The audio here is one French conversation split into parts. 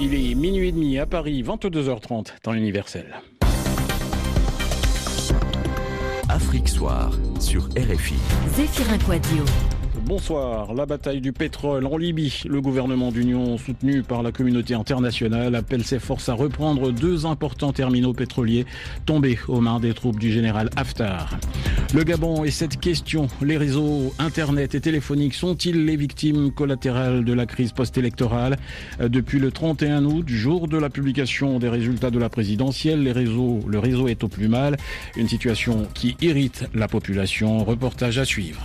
Il est minuit et demi à Paris, 22h30, temps universel. Afrique Soir sur RFI. Zéphirin Quadio. Bonsoir. La bataille du pétrole en Libye. Le gouvernement d'union soutenu par la communauté internationale appelle ses forces à reprendre 2 importants terminaux pétroliers tombés aux mains des troupes du général Haftar. Le Gabon et cette question, les réseaux internet et téléphoniques sont-ils les victimes collatérales de la crise post-électorale ? Depuis le 31 août, jour de la publication des résultats de la présidentielle, le réseau est au plus mal. Une situation qui irrite la population. Reportage à suivre.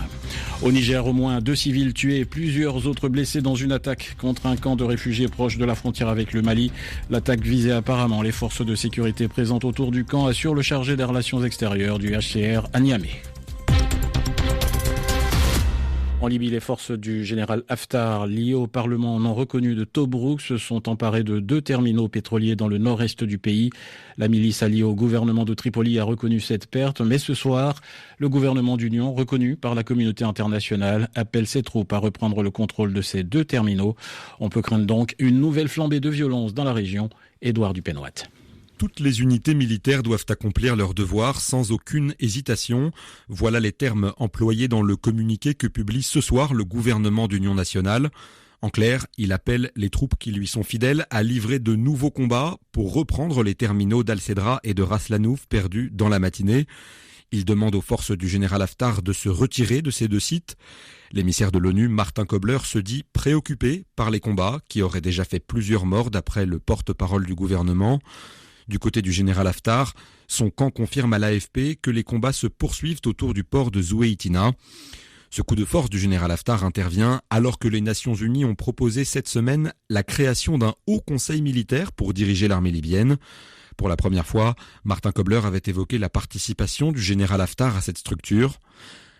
Au Niger, au moins 2 civils tués, plusieurs autres blessés dans une attaque contre un camp de réfugiés proche de la frontière avec le Mali. L'attaque visait apparemment les forces de sécurité présentes autour du camp, assure le chargé des relations extérieures du HCR à Niamey. En Libye, les forces du général Haftar, liées au Parlement non reconnu de Tobrouk, se sont emparées de 2 terminaux pétroliers dans le nord-est du pays. La milice alliée au gouvernement de Tripoli a reconnu cette perte, mais ce soir, le gouvernement d'union, reconnu par la communauté internationale, appelle ses troupes à reprendre le contrôle de ces 2 terminaux. On peut craindre donc une nouvelle flambée de violence dans la région. Édouard Dupenoit. Toutes les unités militaires doivent accomplir leurs devoirs sans aucune hésitation. Voilà les termes employés dans le communiqué que publie ce soir le gouvernement d'union nationale. En clair, il appelle les troupes qui lui sont fidèles à livrer de nouveaux combats pour reprendre les terminaux d'Al-Cedra et de Ras Lanouf perdus dans la matinée. Il demande aux forces du général Haftar de se retirer de ces 2 sites. L'émissaire de l'ONU, Martin Kobler, se dit préoccupé par les combats qui auraient déjà fait plusieurs morts d'après le porte-parole du gouvernement. Du côté du général Haftar, son camp confirme à l'AFP que les combats se poursuivent autour du port de Zoueitina. Ce coup de force du général Haftar intervient alors que les Nations Unies ont proposé cette semaine la création d'un haut conseil militaire pour diriger l'armée libyenne. Pour la première fois, Martin Kobler avait évoqué la participation du général Haftar à cette structure.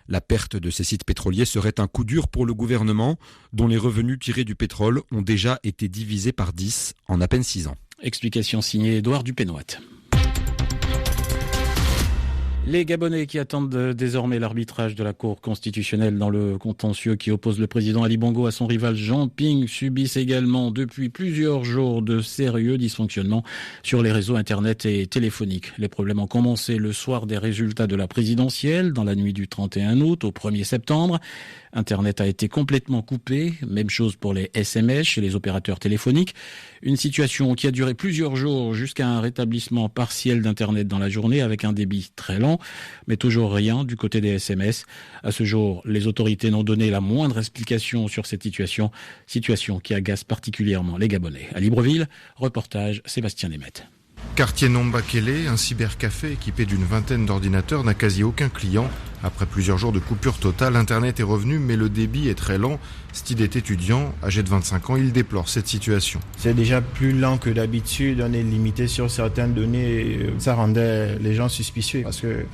La perte de ces sites pétroliers serait un coup dur pour le gouvernement, dont les revenus tirés du pétrole ont déjà été divisés par 10 en à peine 6 ans. Explication signée Édouard Dupenoit. Les Gabonais qui attendent désormais l'arbitrage de la Cour constitutionnelle dans le contentieux qui oppose le président Ali Bongo à son rival Jean Ping subissent également depuis plusieurs jours de sérieux dysfonctionnements sur les réseaux internet et téléphoniques. Les problèmes ont commencé le soir des résultats de la présidentielle, dans la nuit du 31 août au 1er septembre. Internet a été complètement coupé, même chose pour les SMS chez les opérateurs téléphoniques. Une situation qui a duré plusieurs jours jusqu'à un rétablissement partiel d'Internet dans la journée avec un débit très lent, mais toujours rien du côté des SMS. À ce jour, les autorités n'ont donné la moindre explication sur cette situation qui agace particulièrement les Gabonais. À Libreville, reportage Sébastien Nemeth. Quartier Nombakele, un cybercafé équipé d'une vingtaine d'ordinateurs n'a quasi aucun client. Après plusieurs jours de coupure totale, Internet est revenu, mais le débit est très lent. Steve est étudiant, âgé de 25 ans, il déplore cette situation. C'est déjà plus lent que d'habitude, on est limité sur certaines données. Ça rendait les gens suspicieux parce que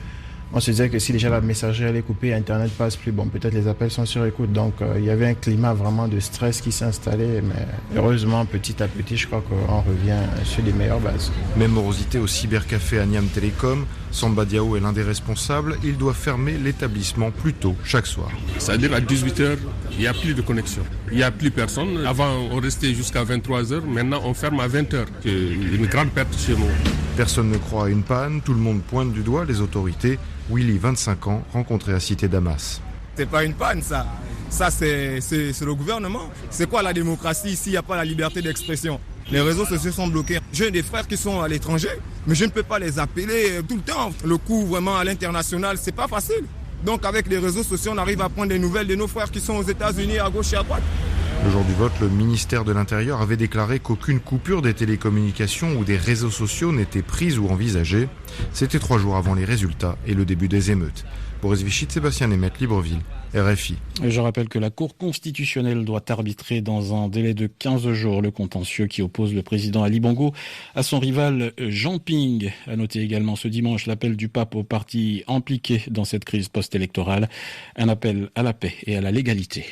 on se disait que si déjà la messagerie allait couper, Internet passe plus. Bon, peut-être les appels sont sur écoute. Donc, il y avait un climat vraiment de stress qui s'est installé. Mais heureusement, petit à petit, je crois qu'on revient sur les meilleures bases. Même morosité au cybercafé à Niam Télécom. Samba Diao est l'un des responsables. Il doit fermer l'établissement plus tôt chaque soir. C'est-à-dire à 18h, il n'y a plus de connexion. Il n'y a plus personne. Avant, on restait jusqu'à 23h. Maintenant, on ferme à 20h. C'est une grande perte chez nous. Personne ne croit à une panne. Tout le monde pointe du doigt les autorités. Willy, 25 ans, rencontré à Cité Damas. C'est pas une panne, ça. Ça, c'est le gouvernement. C'est quoi la démocratie s'il n'y a pas la liberté d'expression ? Les réseaux sociaux sont bloqués. J'ai des frères qui sont à l'étranger, mais je ne peux pas les appeler tout le temps. Le coup vraiment à l'international, c'est pas facile. Donc avec les réseaux sociaux, on arrive à prendre des nouvelles de nos frères qui sont aux États-Unis à gauche et à droite. Le jour du vote, le ministère de l'Intérieur avait déclaré qu'aucune coupure des télécommunications ou des réseaux sociaux n'était prise ou envisagée. C'était 3 jours avant les résultats et le début des émeutes. Boris Vichit, Sébastien Nemeth, Libreville, RFI. Je rappelle que la Cour constitutionnelle doit arbitrer dans un délai de 15 jours le contentieux qui oppose le président Ali Bongo à son rival Jean Ping. À noter également ce dimanche l'appel du pape aux partis impliqués dans cette crise post-électorale. Un appel à la paix et à la légalité.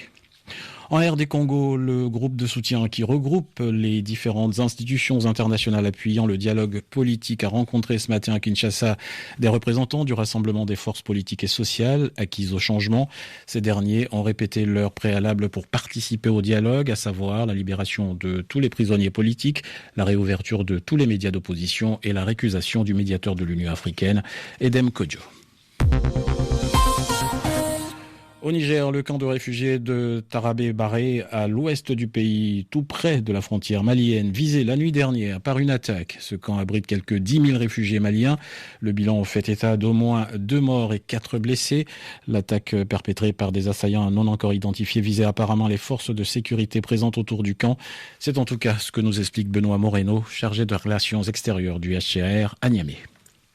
En RD Congo, le groupe de soutien qui regroupe les différentes institutions internationales appuyant le dialogue politique a rencontré ce matin à Kinshasa des représentants du Rassemblement des forces politiques et sociales acquises au changement. Ces derniers ont répété leur préalable pour participer au dialogue, à savoir la libération de tous les prisonniers politiques, la réouverture de tous les médias d'opposition et la récusation du médiateur de l'Union africaine, Edem Kodjo. Au Niger, le camp de réfugiés de Tarabé-Baré, à l'ouest du pays, tout près de la frontière malienne, visé la nuit dernière par une attaque. Ce camp abrite quelques 10 000 réfugiés maliens. Le bilan fait état d'au moins 2 morts et 4 blessés. L'attaque perpétrée par des assaillants non encore identifiés visait apparemment les forces de sécurité présentes autour du camp. C'est en tout cas ce que nous explique Benoît Moreno, chargé de relations extérieures du HCR à Niamey.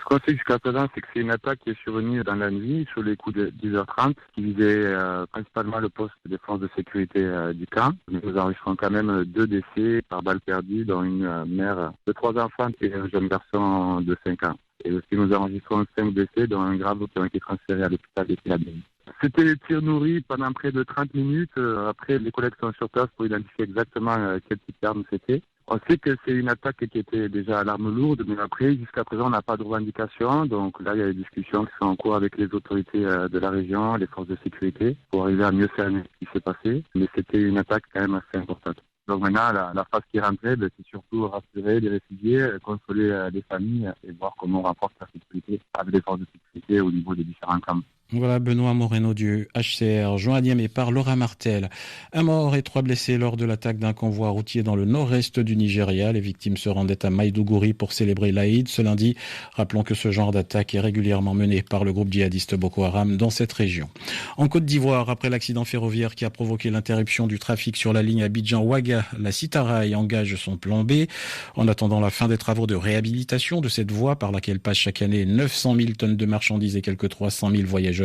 Ce qu'on sait jusqu'à présent, c'est que c'est une attaque qui est survenue dans la nuit, sur les coups de 10h30, qui visait principalement le poste de défense de sécurité du camp. Nous enregistrons quand même 2 décès par balle perdue, dont une mère de 3 enfants et un jeune garçon de 5 ans. Et aussi nous enregistrons 5 décès, dont un grave qui ont été transférés à l'hôpital de Tilabéry. C'était des tirs nourris pendant près de 30 minutes. Après, les collègues sont sur place pour identifier exactement quel type d'arme c'était. On sait que c'est une attaque qui était déjà à l'arme lourde, mais après, jusqu'à présent, on n'a pas de revendication. Donc là, il y a des discussions qui sont en cours avec les autorités de la région, les forces de sécurité, pour arriver à mieux cerner ce qui s'est passé. Mais c'était une attaque quand même assez importante. Donc maintenant, la phase qui est rentrée, c'est surtout rassurer les réfugiés, consoler les familles et voir comment on renforce la sécurité avec les forces de sécurité au niveau des différents camps. Voilà Benoît Moreno du HCR, joint à Niamey par Laura Martel. 1 mort et 3 blessés lors de l'attaque d'un convoi routier dans le nord-est du Nigeria. Les victimes se rendaient à Maïdougouri pour célébrer l'Aïd ce lundi. Rappelons que ce genre d'attaque est régulièrement mené par le groupe djihadiste Boko Haram dans cette région. En Côte d'Ivoire, après l'accident ferroviaire qui a provoqué l'interruption du trafic sur la ligne Abidjan-Ouaga, la Citaraï engage son plan B. En attendant la fin des travaux de réhabilitation de cette voie par laquelle passent chaque année 900 000 tonnes de marchandises et quelques 300 000 voyageurs,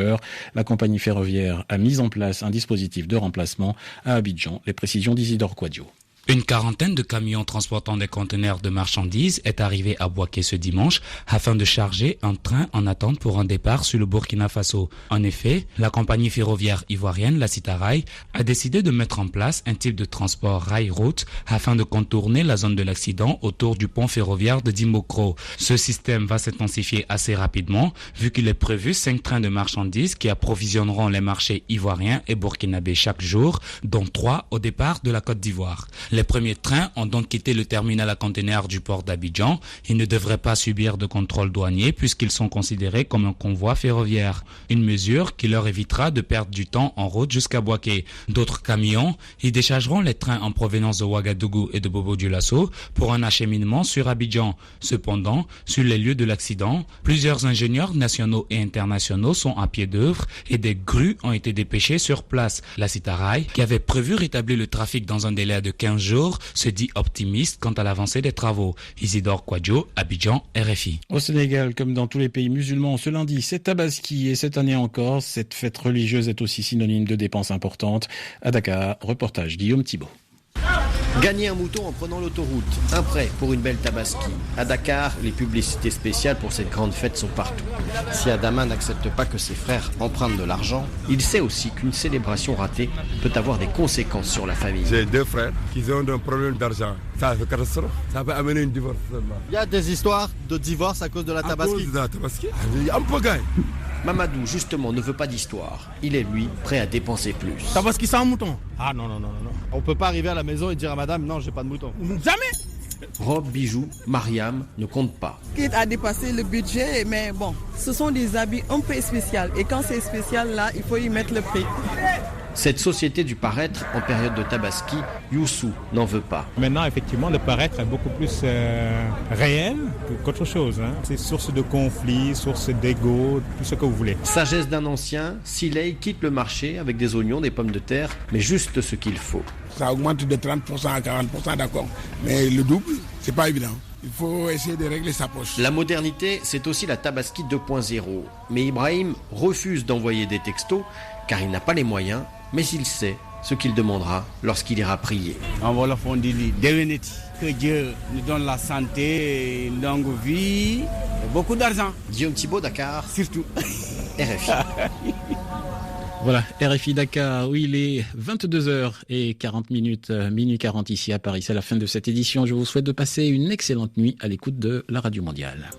la compagnie ferroviaire a mis en place un dispositif de remplacement à Abidjan. Les précisions d'Isidore Quadio. Une quarantaine de camions transportant des conteneurs de marchandises est arrivé à Bouaké ce dimanche afin de charger un train en attente pour un départ sur le Burkina Faso. En effet, la compagnie ferroviaire ivoirienne, la Citaraï, a décidé de mettre en place un type de transport rail-route afin de contourner la zone de l'accident autour du pont ferroviaire de Dimbokro. Ce système va s'intensifier assez rapidement vu qu'il est prévu 5 trains de marchandises qui approvisionneront les marchés ivoiriens et burkinabés chaque jour, dont 3 au départ de la Côte d'Ivoire. Les premiers trains ont donc quitté le terminal à conteneurs du port d'Abidjan. Ils ne devraient pas subir de contrôle douanier puisqu'ils sont considérés comme un convoi ferroviaire. Une mesure qui leur évitera de perdre du temps en route jusqu'à Bouaké. D'autres camions y déchargeront les trains en provenance de Ouagadougou et de Bobo-Dioulasso pour un acheminement sur Abidjan. Cependant, sur les lieux de l'accident, plusieurs ingénieurs nationaux et internationaux sont à pied d'œuvre et des grues ont été dépêchées sur place. La Citaraï, qui avait prévu rétablir le trafic dans un délai de 15 jours, se dit optimiste quant à l'avancée des travaux. Isidore Quadio, Abidjan, RFI. Au Sénégal, comme dans tous les pays musulmans, ce lundi, c'est Tabaski et cette année encore, cette fête religieuse est aussi synonyme de dépenses importantes. À Dakar, reportage Guillaume Thibault. Gagner un mouton en prenant l'autoroute, un prêt pour une belle Tabaski. À Dakar, les publicités spéciales pour cette grande fête sont partout. Si Adama n'accepte pas que ses frères empruntent de l'argent, il sait aussi qu'une célébration ratée peut avoir des conséquences sur la famille. J'ai 2 frères qui ont un problème d'argent. Ça fait catastrophe. Ça peut amener une divorce seulement. Il y a des histoires de divorce à cause de la Tabaski. À cause de la Tabaski, un peu gagne. Mamadou, justement, ne veut pas d'histoire. Il est, lui, prêt à dépenser plus. Tabaski sans mouton. Ah non. On peut pas arriver à la maison et dire à madame, non, j'ai pas de mouton. Jamais. Robe, bijoux, Mariam ne compte pas. Quitte à dépasser le budget, mais bon, ce sont des habits un peu spéciaux. Et quand c'est spécial, là, il faut y mettre le prix. Cette société du paraître en période de Tabaski, Youssou n'en veut pas. Maintenant, effectivement, le paraître est beaucoup plus réel qu'autre chose. C'est source de conflits, source d'égo, tout ce que vous voulez. Sagesse d'un ancien, Siley quitte le marché avec des oignons, des pommes de terre, mais juste ce qu'il faut. Ça augmente de 30% à 40%, d'accord. Mais le double, c'est pas évident. Il faut essayer de régler sa poche. La modernité, c'est aussi la Tabaski 2.0. Mais Ibrahim refuse d'envoyer des textos car il n'a pas les moyens, mais il sait ce qu'il demandera lorsqu'il ira prier. En Wolof, on dit que Dieu nous donne la santé, une longue vie, et beaucoup d'argent. Guillaume Thibault, Dakar. Surtout. RFI. Voilà, RFI Dakar, où il est 22h40, minuit 40 ici à Paris. C'est la fin de cette édition. Je vous souhaite de passer une excellente nuit à l'écoute de la Radio Mondiale.